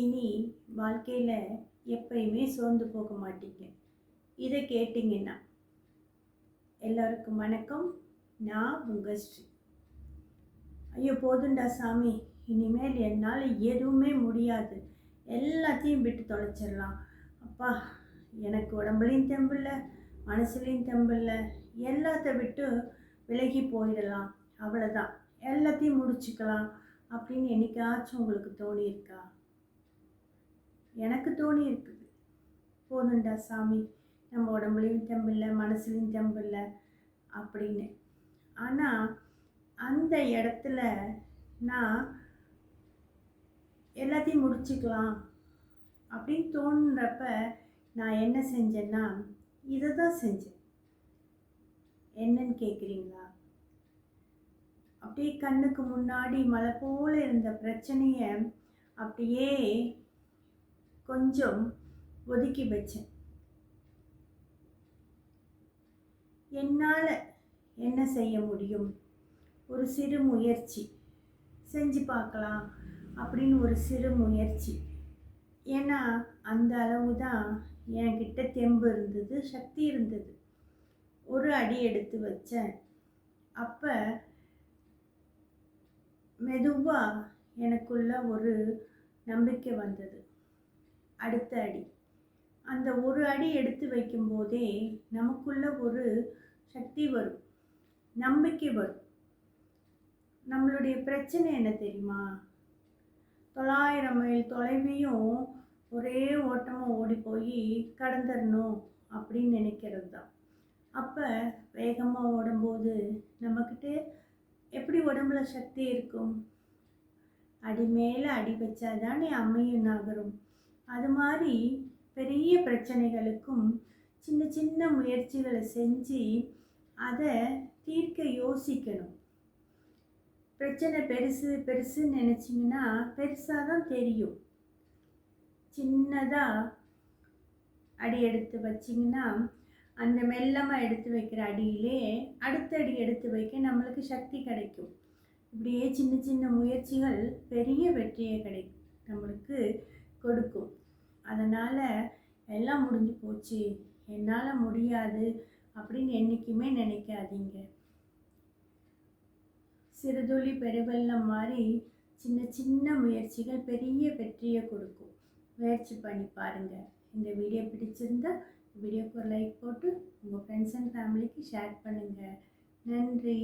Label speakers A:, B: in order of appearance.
A: இனி வாழ்க்கையில் எப்பயுமே சோர்ந்து போக மாட்டீங்க. இதை கேட்டிங்கன்னா எல்லோருக்கும் வணக்கம். நான் உங்கள் ஸ்ரீ. ஐயோ போதுண்டா சாமி, இனிமேல் என்னால் எதுவுமே முடியாது, எல்லாத்தையும் விட்டு தொலைச்சிடலாம். அப்பா, எனக்கு உடம்புலையும் தெம்பில்லை, மனசுலையும் தெம்பில்லை, எல்லாத்த விட்டு விலகி போயிடலாம், அவ்வளோதான், எல்லாத்தையும் முடிச்சுக்கலாம் அப்படின்னு என்னைக்காச்சும் உங்களுக்கு தோணியிருக்கா? எனக்கு தோணி இருக்குது. போதுண்டா சாமி, நம்ம உடம்புலையும் தெம்பில்லை, மனசுலையும் தெம்பில்லை அப்படின்னு. ஆனால் அந்த இடத்துல நான் எல்லாத்தையும் முடிச்சுக்கலாம் அப்படின்னு தோணுறப்ப நான் என்ன செஞ்சேன்னா இதை தான் செஞ்சேன். என்னன்னு கேட்குறீங்களா? அப்படியே கண்ணுக்கு முன்னாடி மலை போல இருந்த பிரச்சனையை அப்படியே கொஞ்சம் ஒதுக்கி வச்சேன். என்னால் என்ன செய்ய முடியும், ஒரு சிறு முயற்சி செஞ்சு பார்க்கலாம் அப்படின்னு ஒரு சிறு முயற்சி. ஏன்னா அந்த அளவு தான் என்கிட்ட தெம்பு இருந்தது, சக்தி இருந்தது. ஒரு அடி எடுத்து வச்சேன். அப்போ மெதுவாக எனக்குள்ள ஒரு நம்பிக்கை வந்தது. அடுத்த அடி, அந்த ஒரு அடி எடுத்து வைக்கும்போதே நமக்குள்ள ஒரு சக்தி வரும், நம்பிக்கை வரும். நம்மளுடைய பிரச்சனை என்ன தெரியுமா? 900 மைல் தொலைவையும் ஒரே ஓட்டமாக ஓடி போய் கடந்துடணும் அப்படின்னு நினைக்கிறது தான். அப்போ வேகமாக ஓடும்போது நம்மக்கிட்ட எப்படி உடம்புல சக்தி இருக்கும்? அடி மேலே அடி வச்சாதானே அம்மையும் நகரும். அது மாதிரி பெரிய பிரச்சனைகளுக்கும் சின்ன சின்ன முயற்சிகளை செஞ்சு அதை தீர்க்க யோசிக்கணும். பிரச்சனை பெருசு பெருசுன்னு நினச்சிங்கன்னா பெருசாக தான் தெரியும். சின்னதாக அடி எடுத்து வச்சிங்கன்னா அந்த மெல்லமாக எடுத்து வைக்கிற அடியிலே அடுத்த அடி எடுத்து வைக்க நம்மளுக்கு சக்தி கிடைக்கும். இப்படியே சின்ன சின்ன முயற்சிகள் பெரிய வெற்றியை நம்மளுக்கு கொடுக்கும். அதனால் எல்லாம் முடிஞ்சு போச்சு, என்னால் முடியாது அப்படின்னு என்றைக்குமே நினைக்காதீங்க. சிறுதுளி பெருவெள்ளம் மாதிரி சின்ன சின்ன முயற்சிகள் பெரிய வெற்றியை கொடுக்கும். முயற்சி பண்ணி பாருங்கள். இந்த வீடியோ பிடிச்சிருந்தா வீடியோக்கு ஒரு லைக் போட்டு உங்கள் ஃப்ரெண்ட்ஸ் அண்ட் ஃபேமிலிக்கு ஷேர் பண்ணுங்கள். நன்றி.